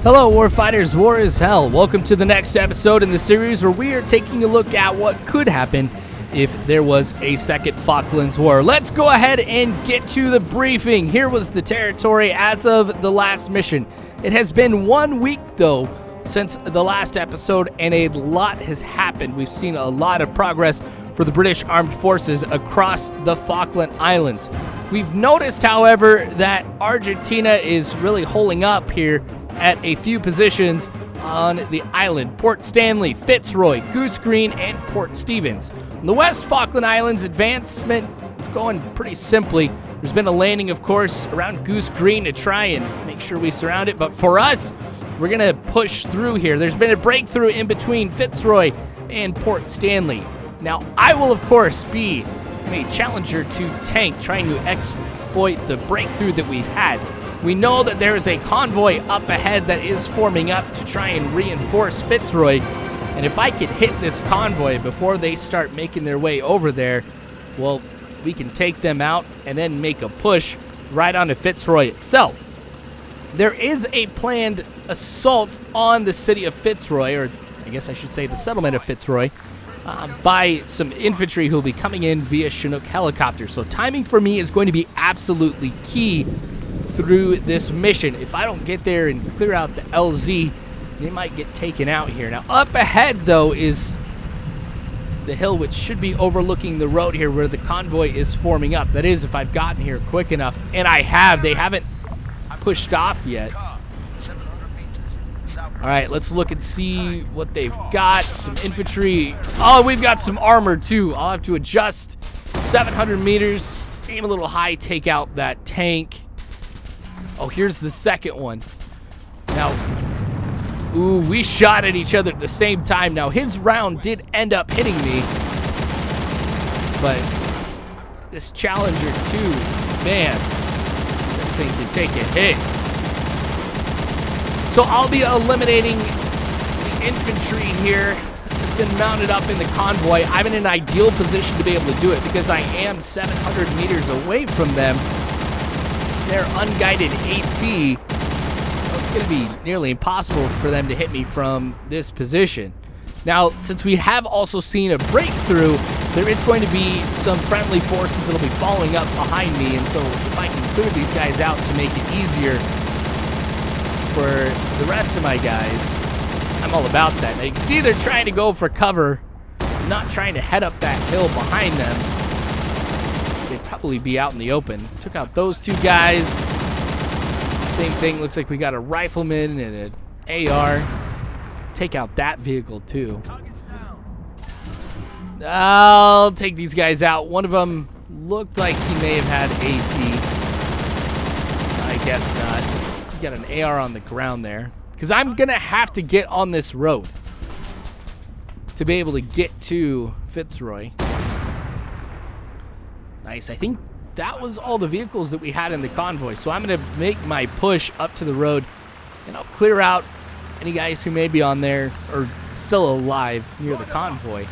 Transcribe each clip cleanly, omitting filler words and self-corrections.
Hello, Warfighters, war is hell. Welcome to the next episode in the series where we are taking a look at what could happen if there was a second Falklands war. Let's go ahead and get to the briefing. Here was the territory as of the last mission. It has been 1 week, though, since the last episode, and a lot has happened. We've seen a lot of progress for the British Armed Forces across the Falkland Islands. We've noticed, however, that Argentina is really holding up here at a few positions on the island: Port Stanley, Fitzroy, Goose Green, and Port Stevens. On the West Falkland Islands, advancement is going pretty simply. There's been a landing, of course, around Goose Green to try and make sure we surround it, but for us, we're going to push through here. There's been a breakthrough in between Fitzroy and Port Stanley. Now, I will, of course, be a Challenger 2 tank trying to exploit the breakthrough that we've had. We know that there is a convoy up ahead that is forming up to try and reinforce Fitzroy, and if I could hit this convoy before they start making their way over there, well, we can take them out and then make a push right onto Fitzroy itself. There is a planned assault on the city of Fitzroy, or I guess I should say the settlement of Fitzroy, by some infantry who will be coming in via Chinook helicopter. So timing for me is going to be absolutely key through this mission. If I don't get there and clear out the LZ, they might get taken out here. Now, up ahead, though, is the hill which should be overlooking the road here where the convoy is forming up. That is, if I've gotten here quick enough. And I have. They haven't pushed off yet. All right, let's look and see what they've got. Some infantry. Oh, we've got some armor, too. I'll have to adjust 700 meters, aim a little high, take out that tank. Oh, here's the second one. Now, ooh, we shot at each other at the same time. Now, his round did end up hitting me, but this Challenger 2, man, this thing can take a hit. So I'll be eliminating the infantry here that's been mounted up in the convoy. I'm in an ideal position to be able to do it because I am 700 meters away from them. They're unguided AT. So it's going to be nearly impossible for them to hit me from this position. Now, since we have also seen a breakthrough, there is going to be some friendly forces that will be following up behind me, and so if I can clear these guys out to make it easier for the rest of my guys, I'm all about that. Now, you can see they're trying to go for cover. I'm not trying to head up that hill behind them. They'd probably be out in the open. Took out those two guys. Same thing, looks like we got a rifleman and an AR. Take out that vehicle too. I'll take these guys out. One of them looked like he may have had AT. I guess not. Got an AR on the ground there, because I'm gonna have to get on this road to be able to get to Fitzroy. Nice. I think that was all the vehicles that we had in the convoy, so I'm gonna make my push up to the road, and I'll clear out any guys who may be on there or still alive near the convoy.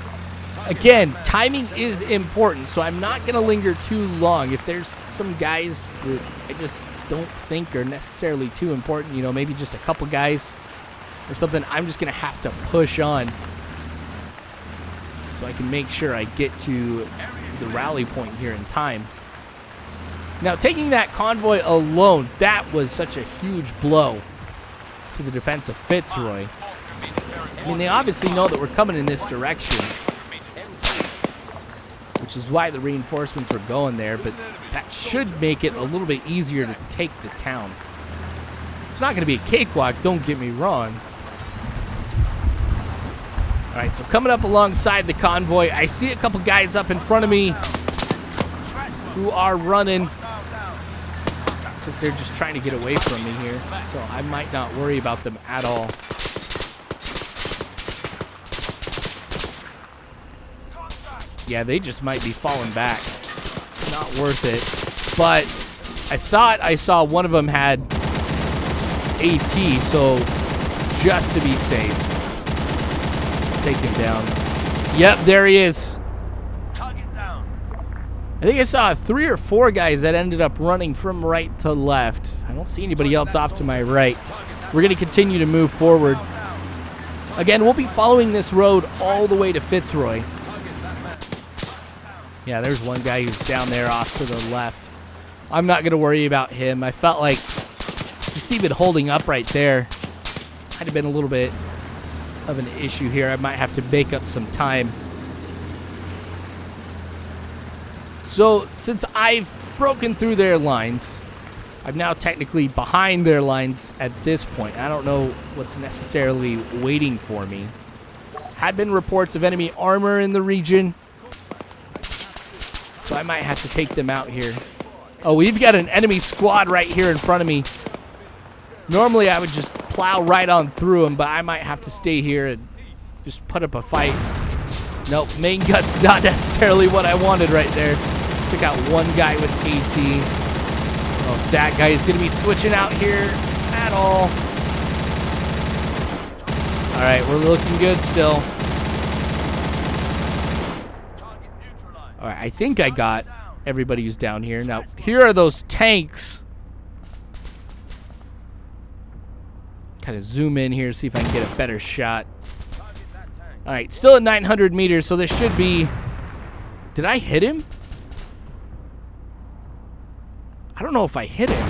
Again, timing is important, so I'm not gonna linger too long. If there's some guys that I just don't think are necessarily too important, you know, maybe just a couple guys or something, I'm just gonna have to push on so I can make sure I get to the rally point here in time. Now, taking that convoy alone, that was such a huge blow to the defense of Fitzroy. I mean, they obviously know that we're coming in this direction, which is why the reinforcements were going there, but that should make it a little bit easier to take the town. It's not going to be a cakewalk, don't get me wrong. All right, so coming up alongside the convoy, I see a couple guys up in front of me who are running. Looks like they're just trying to get away from me here, so I might not worry about them at all. Yeah, they just might be falling back. Not worth it. But I thought I saw one of them had AT, so just to be safe, take him down. Yep, there he is. I think I saw 3 or 4 guys that ended up running from right to left. I don't see anybody else off to my right. we're going to continue to move forward. Again, we'll be following this road all the way to Fitzroy. Yeah, there's one guy who's down there off to the left. I'm not going to worry about him. I felt like just even holding up right there might have been a little bit of an issue here. I might have to make up some time. So, since I've broken through their lines, I'm now technically behind their lines at this point. I don't know what's necessarily waiting for me. Had been reports of enemy armor in the region, so I might have to take them out here. Oh, we've got an enemy squad right here in front of me. Normally, I would just plow right on through them, but I might have to stay here and just put up a fight. Nope, main gut's not necessarily what I wanted right there. Took out one guy with AT. Oh, that guy is going to be switching out here at all. All right, we're looking good still. All right, I think I got everybody who's down here. Now, here are those tanks. Kind of zoom in here, see if I can get a better shot. All right, still at 900 meters, so this should be... Did I hit him? I don't know if I hit him.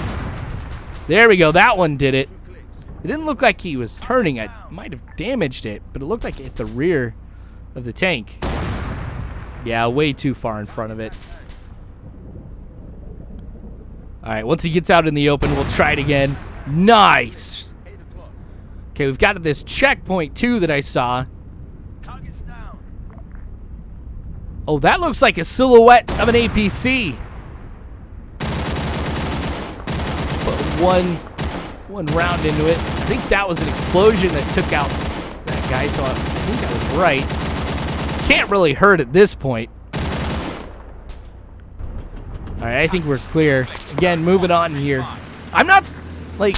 There we go. That one did it. It didn't look like he was turning. I might have damaged it, but it looked like it hit the rear of the tank. Yeah, way too far in front of it. All right, once he gets out in the open, we'll try it again. Nice. Okay, we've got this checkpoint, too, that I saw. Oh, that looks like a silhouette of an APC. One round into it. I think that was an explosion that took out that guy, so I think I was right. Can't really hurt at this point. All right, I think we're clear. Again, moving on here. I'm not, like,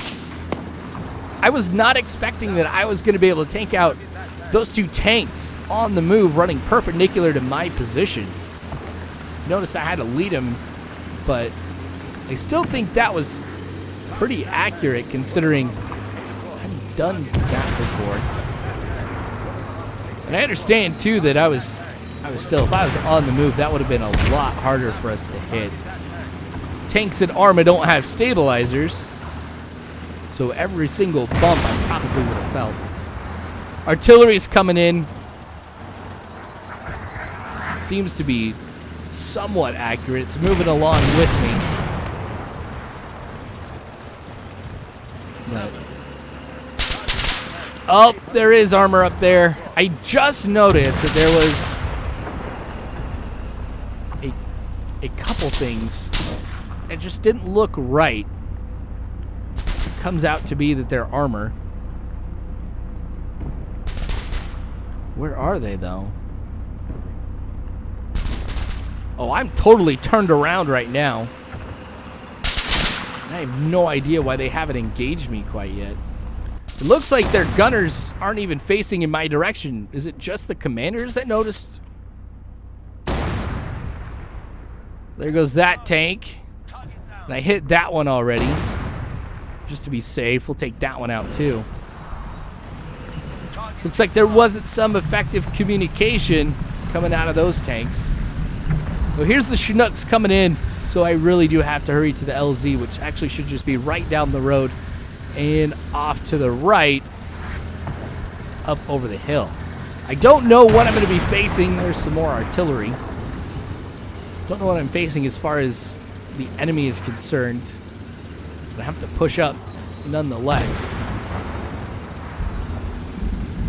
I was not expecting that I was going to be able to take out those two tanks on the move running perpendicular to my position. Notice I had to lead them, but I still think that was pretty accurate considering I've done that before. And I understand too that I was still, if I was on the move, that would have been a lot harder for us to hit. Tanks in Arma don't have stabilizers, so every single bump I probably would have felt. Artillery's coming in. It seems to be somewhat accurate. It's moving along with me. Oh, there is armor up there. I just noticed that there was a couple things that just didn't look right. It comes out to be that they're armor. Where are they, though? Oh, I'm totally turned around right now. I have no idea why they haven't engaged me quite yet. It looks like their gunners aren't even facing in my direction. Is it just the commanders that noticed? There goes that tank. And I hit that one already. Just to be safe, we'll take that one out too. Looks like there wasn't some effective communication coming out of those tanks. Well, here's the Chinooks coming in, so I really do have to hurry to the LZ, which actually should just be right down the road and off to the right, up over the hill. I don't know what I'm going to be facing. There's some more artillery. Don't know what I'm facing as far as the enemy is concerned. But I have to push up nonetheless.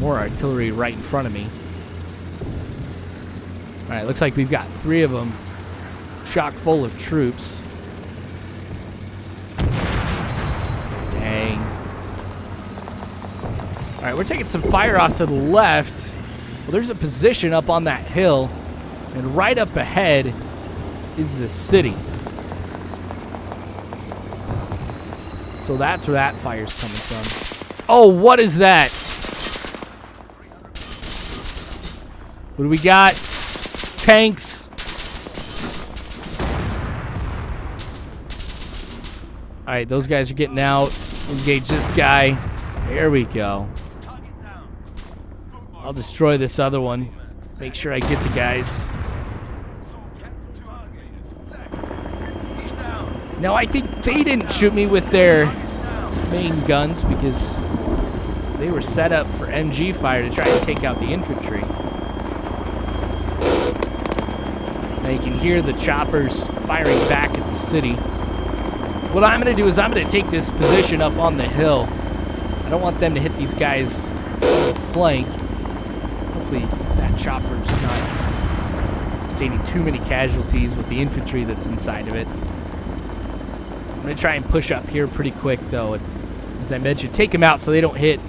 More artillery right in front of me. All right, looks like we've got 3 of them chock full of troops. Dang. All right, we're taking some fire off to the left. Well, there's a position up on that hill, and right up ahead is the city. So that's where that fire's coming from. Oh, what is that? What do we got? Tanks. All right, those guys are getting out. Engage this guy. There we go. I'll destroy this other one. Make sure I get the guys. Now, I think they didn't shoot me with their main guns because they were set up for MG fire to try and take out the infantry. Now you can hear the choppers firing back at the city. What I'm going to do is I'm going to take this position up on the hill. I don't want them to hit these guys on the flank. Hopefully that chopper's not sustaining too many casualties with the infantry that's inside of it. I'm going to try and push up here pretty quick, though. And as I mentioned, take them out so they don't hit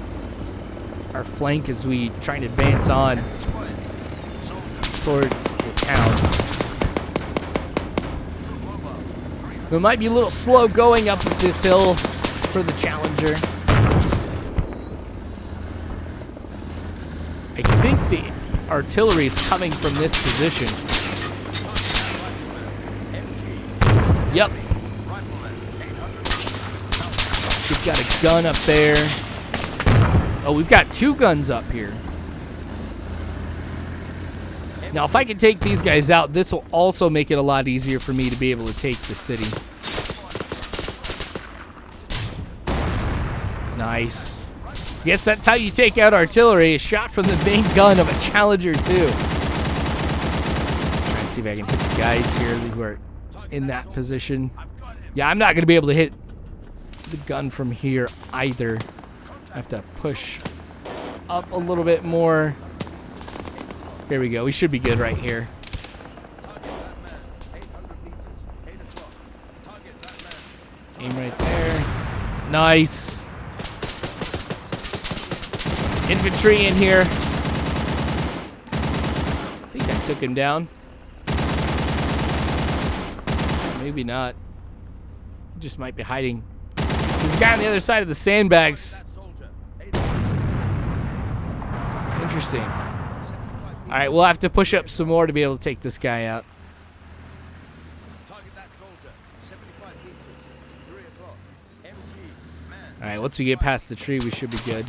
our flank as we try and advance on towards the town. It might be a little slow going up this hill for the Challenger. I think the artillery is coming from this position. Yep. We've got a gun up there. Oh, we've got 2 guns up here. Now, if I can take these guys out, this will also make it a lot easier for me to be able to take the city. Nice. Guess that's how you take out artillery. A shot from the main gun of a Challenger 2. Try and see if I can hit the guys here who are in that position. Yeah, I'm not going to be able to hit the gun from here either. I have to push up a little bit more. There we go. We should be good right here. Aim right there. Nice. Infantry in here. I think I took him down. Maybe not. He just might be hiding. There's a guy on the other side of the sandbags. Interesting. All right, we'll have to push up some more to be able to take this guy out. All right, once we get past the tree, we should be good.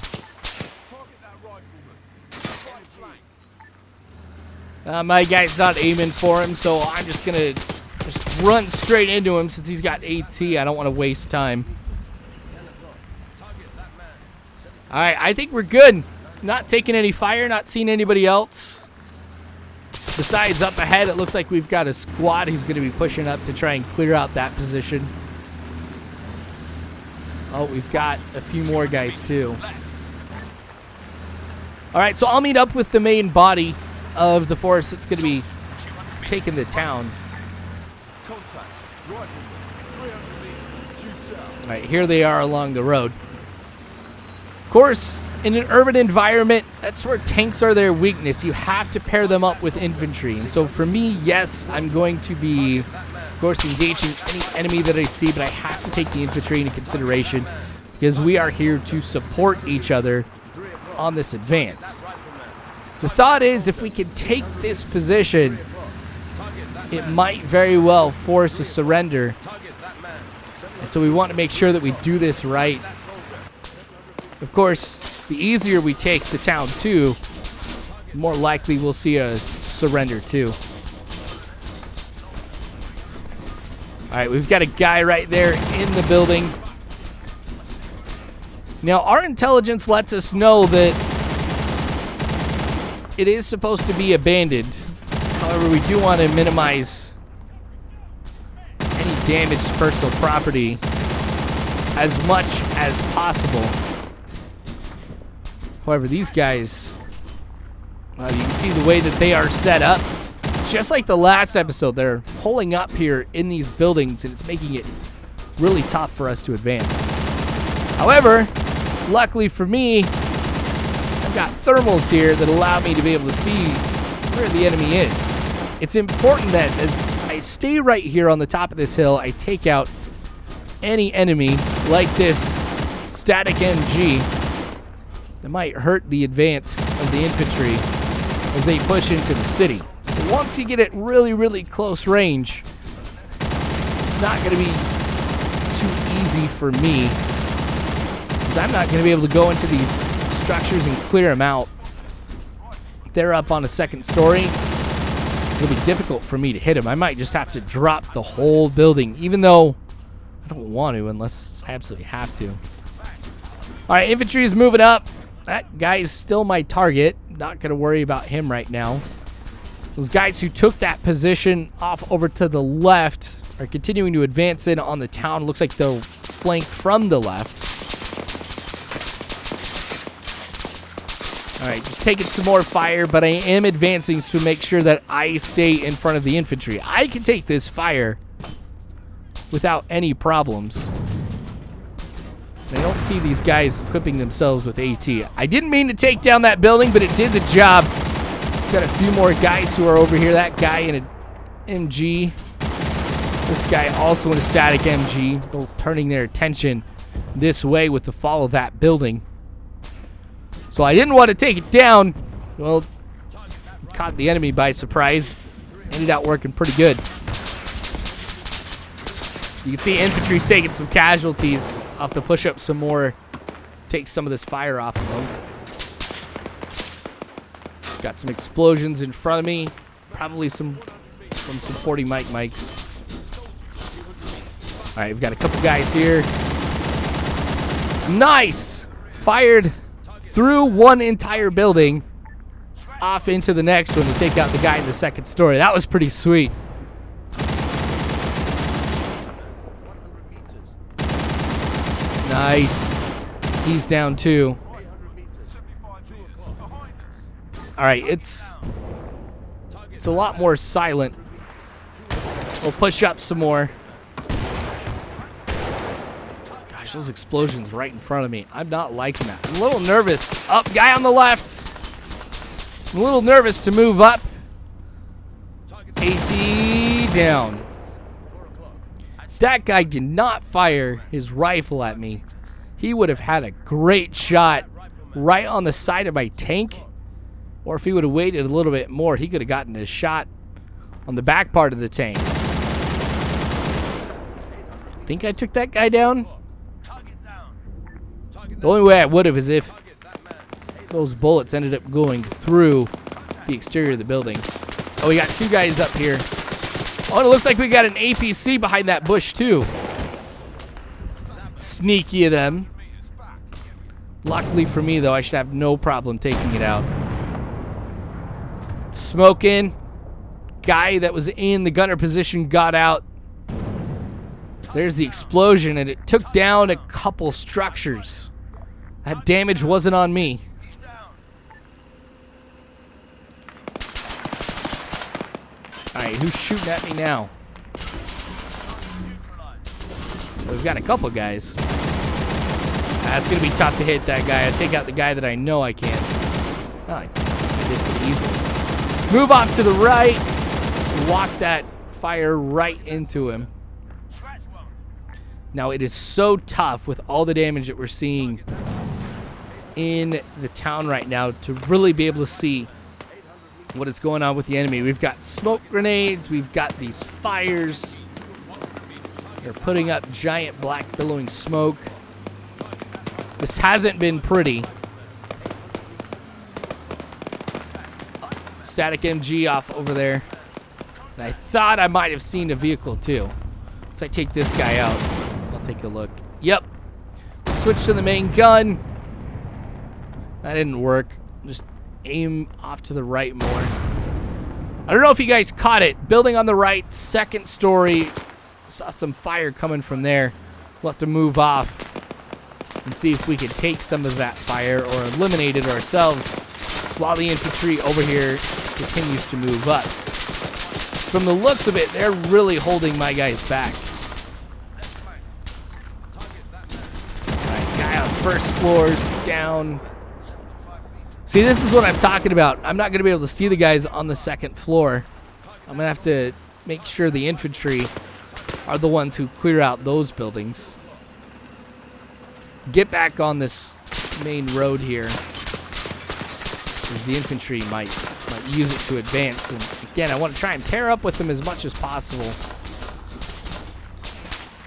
My guy's not aiming for him, so I'm just going to just run straight into him since he's got AT. I don't want to waste time. All right, I think we're good. Not taking any fire, not seeing anybody else. Besides, up ahead, it looks like we've got a squad who's going to be pushing up to try and clear out that position. Oh, we've got a few more guys, too. All right, so I'll meet up with the main body of the force that's going to be taking the town. All right, here they are along the road. Of course, in an urban environment, that's where tanks are their weakness. You have to pair them up with infantry. And so for me, yes, I'm going to be, of course, engaging any enemy that I see, but I have to take the infantry into consideration because we are here to support each other on this advance. The thought is, if we can take this position, it might very well force a surrender. And so we want to make sure that we do this right. Of course, the easier we take the town too, the more likely we'll see a surrender too. All right, we've got a guy right there in the building. Now, our intelligence lets us know that it is supposed to be abandoned. However, we do want to minimize any damage to personal property as much as possible. However, these guys, you can see the way that they are set up. It's just like the last episode. They're pulling up here in these buildings, and it's making it really tough for us to advance. However, luckily for me, I've got thermals here that allow me to be able to see where the enemy is. It's important that as I stay right here on the top of this hill, I take out any enemy like this static MG that might hurt the advance of the infantry as they push into the city. But once you get at really, really close range, it's not going to be too easy for me. because I'm not going to be able to go into these structures and clear them out. They're up on a second story. It'll be difficult for me to hit them. I might just have to drop the whole building, even though I don't want to unless I absolutely have to. All right, infantry is moving up. That guy is still my target. Not going to worry about him right now. Those guys who took that position off over to the left are continuing to advance in on the town. Looks like they'll flank from the left. All right, just taking some more fire, but I am advancing to make sure that I stay in front of the infantry. I can take this fire without any problems. I don't see these guys equipping themselves with AT. I didn't mean to take down that building, but it did the job. Got a few more guys who are over here. That guy in an MG. This guy also in a static MG. Both turning their attention this way with the fall of that building. So I didn't want to take it down. Well, caught the enemy by surprise. Ended up working pretty good. You can see infantry's taking some casualties. I'll have to push up some more. Take some of this fire off of them. Got some explosions in front of me. Probably some from some 40 mics. All right, we've got a couple guys here. Nice! Fired through one entire building off into the next one to take out the guy in the second story. That was pretty sweet. Nice. He's down too. All right, it's a lot more silent. We'll push up some more. Gosh, those explosions right in front of me. I'm not liking that. I'm a little nervous. Up, guy on the left. I'm a little nervous to move up. AT down. That guy did not fire his rifle at me. He would have had a great shot right on the side of my tank. Or if he would have waited a little bit more, he could have gotten a shot on the back part of the tank. I think I took that guy down. The only way I would have is if those bullets ended up going through the exterior of the building. Oh, we got two guys up here. Oh, and it looks like we got an APC behind that bush, too. Sneaky of them. Luckily for me, though, I should have no problem taking it out. Smoking. Guy that was in the gunner position got out. There's the explosion, and it took down a couple structures. That damage wasn't on me. Alright, who's shooting at me now? We've got a couple guys. That's going to be tough to hit that guy. I take out the guy that I know I can. Oh, I did it easily. Move off to the right. Walk that fire right into him. Now, it is so tough with all the damage that we're seeing in the town right now to really be able to see what is going on with the enemy. We've got smoke grenades. We've got these fires. They're putting up giant black billowing smoke. This hasn't been pretty. Static MG off over there. And I thought I might have seen a vehicle too. Once I take this guy out, I'll take a look. Yep. Switch to the main gun. That didn't work. Just aim off to the right more. I don't know if you guys caught it. Building on the right, second story. Saw some fire coming from there. We'll have to move off and see if we can take some of that fire or eliminate it ourselves while the infantry over here continues to move up. From the looks of it, they're really holding my guys back. Alright, guy on first floor's down. See, this is what I'm talking about. I'm not going to be able to see the guys on the second floor. I'm going to have to make sure the infantry are the ones who clear out those buildings. Get back on this main road here, because the infantry might use it to advance. And again, I want to try and pair up with them as much as possible.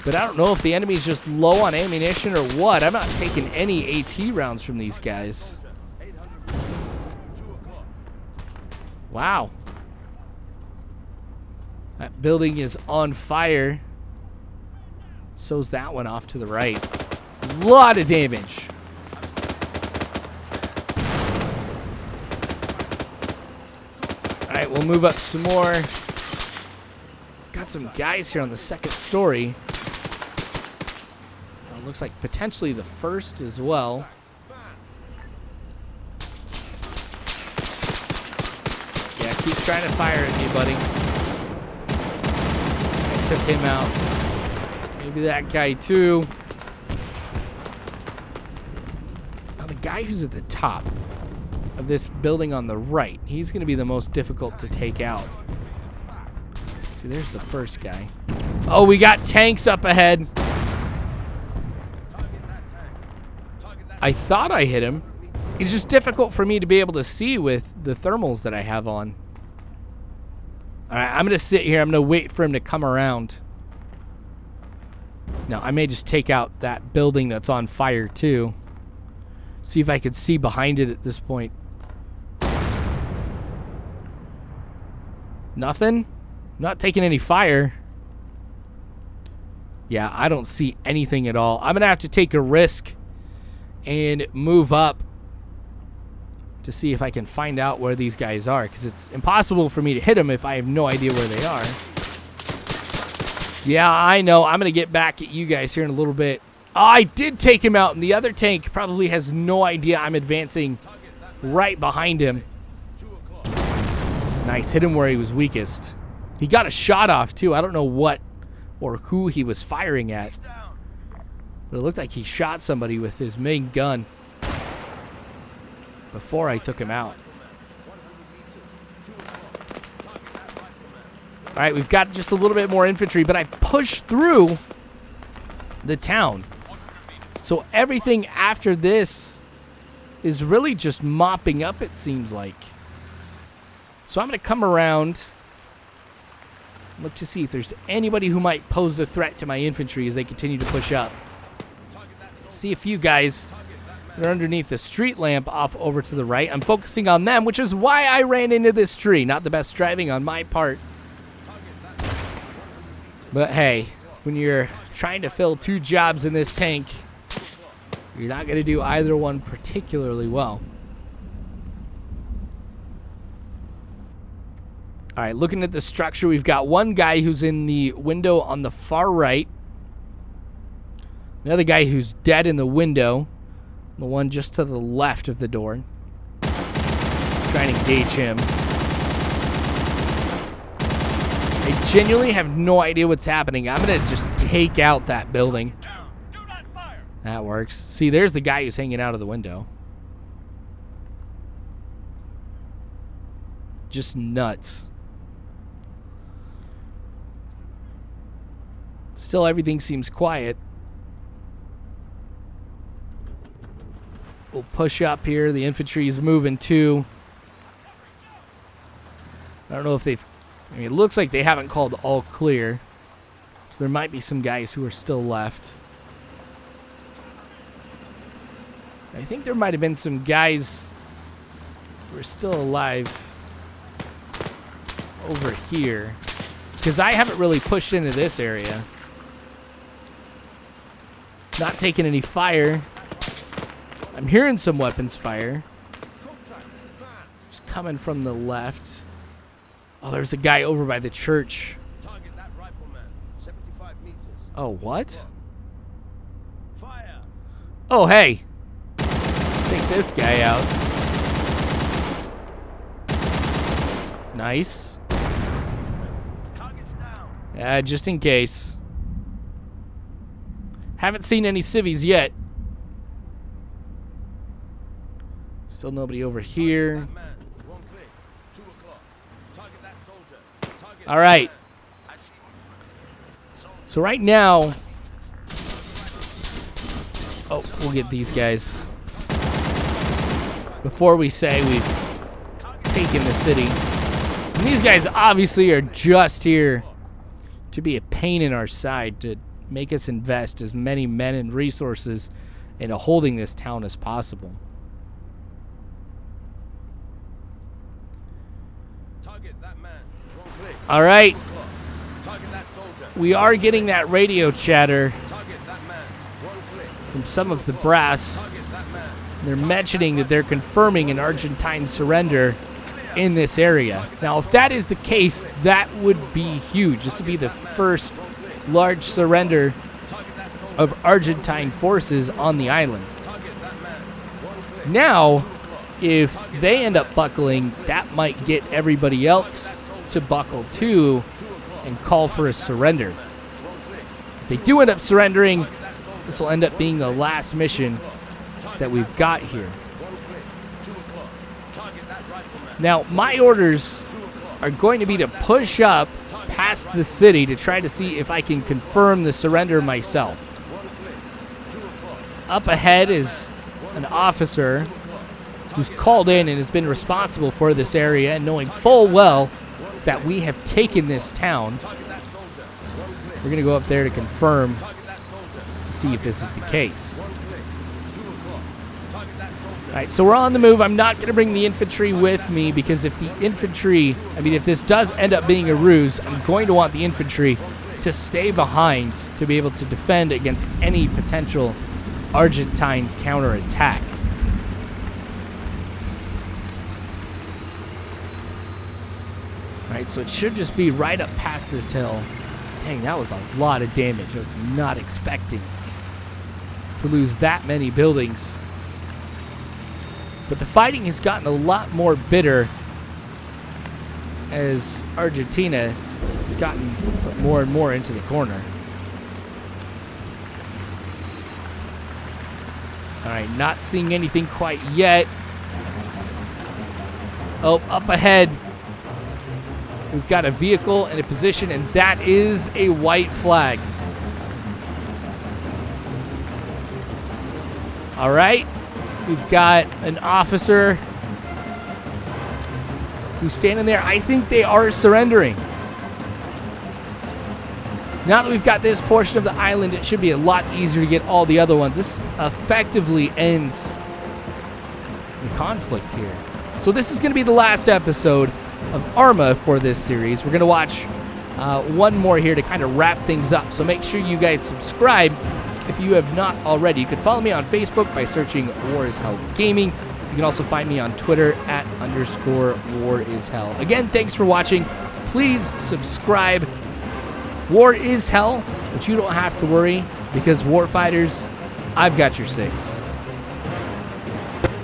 But I don't know if the enemy's just low on ammunition or what. I'm not taking any AT rounds from these guys. Wow. That building is on fire. So's that one off to the right. A lot of damage. Alright, we'll move up some more. Got some guys here on the second story. Looks like potentially the first as well. Yeah, keep trying to fire at me, buddy. I took him out. Maybe that guy too. Now the guy who's at the top of this building on the right, he's going to be the most difficult to take out. See, there's the first guy. Oh, we got tanks up ahead. I thought I hit him. It's just difficult for me to be able to see with the thermals that I have on. Alright, I'm going to sit here. I'm going to wait for him to come around. Now, I may just take out that building that's on fire, too. See if I could see behind it at this point. Nothing? Not taking any fire. Yeah, I don't see anything at all. I'm going to have to take a risk and move up to see if I can find out where these guys are, because it's impossible for me to hit them if I have no idea where they are. Yeah, I know. I'm going to get back at you guys here in a little bit. Oh, I did take him out, and the other tank probably has no idea I'm advancing right behind him. Nice. Hit him where he was weakest. He got a shot off, too. I don't know what or who he was firing at. But it looked like he shot somebody with his main gun before I took him out. All right, we've got just a little bit more infantry, but I pushed through the town. So everything after this is really just mopping up, it seems like. So I'm going to come around, look to see if there's anybody who might pose a threat to my infantry as they continue to push up. See a few guys that are underneath the street lamp off over to the right. I'm focusing on them, which is why I ran into this tree. Not the best driving on my part. But hey, when you're trying to fill two jobs in this tank, you're not going to do either one particularly well. All right, looking at the structure, we've got one guy who's in the window on the far right. Another guy who's dead in the window. The one just to the left of the door. Trying to engage him. I genuinely have no idea what's happening. I'm going to just take out that building. That works. See, there's the guy who's hanging out of the window. Just nuts. Still, everything seems quiet. We'll push up here. The infantry's moving too. I don't know if they've... I mean, it looks like they haven't called all clear. So there might be some guys who are still left. I think there might have been some guys who are still alive over here. Because I haven't really pushed into this area. Not taking any fire. I'm hearing some weapons fire. Just coming from the left. Oh, there's a guy over by the church. Oh, what? Oh, hey. Take this guy out. Nice. Yeah, just in case. Haven't seen any civvies yet. Still nobody over here. All right. So right now... Oh, we'll get these guys. Before we say we've taken the city. And these guys obviously are just here to be a pain in our side, to make us invest as many men and resources into holding this town as possible. All right. We are getting that radio chatter from some of the brass. They're mentioning that they're confirming an Argentine surrender in this area. Now, if that is the case, that would be huge. This would be the first large surrender of Argentine forces on the island. Now, if they end up buckling, that might get everybody else to buckle too and call for a surrender. If they do end up surrendering, this will end up being the last mission that we've got here. Now, my orders are going to be to push up past the city to try to see if I can confirm the surrender myself. Up ahead is an officer who's called in and has been responsible for this area, and knowing full well that we have taken this town, we're going to go up there to confirm to see if this is the case. All right, so we're on the move. I'm not going to bring the infantry with me because if this does end up being a ruse, I'm going to want the infantry to stay behind to be able to defend against any potential Argentine counterattack. All right, so it should just be right up past this hill. Dang, that was a lot of damage. I was not expecting to lose that many buildings. But the fighting has gotten a lot more bitter as Argentina has gotten more and more into the corner. All right, not seeing anything quite yet. Oh, up ahead, we've got a vehicle and a position, and that is a white flag. All right. We've got an officer who's standing there. I think they are surrendering. Now that we've got this portion of the island, it should be a lot easier to get all the other ones. This effectively ends the conflict here. So this is going to be the last episode of Arma for this series. We're going to watch one more here to kind of wrap things up. So make sure you guys subscribe if you have not already. You can follow me on Facebook by searching War is Hell Gaming. You can also find me on Twitter at _War is Hell. Again, thanks for watching. Please subscribe. War is hell, but you don't have to worry because warfighters, I've got your six.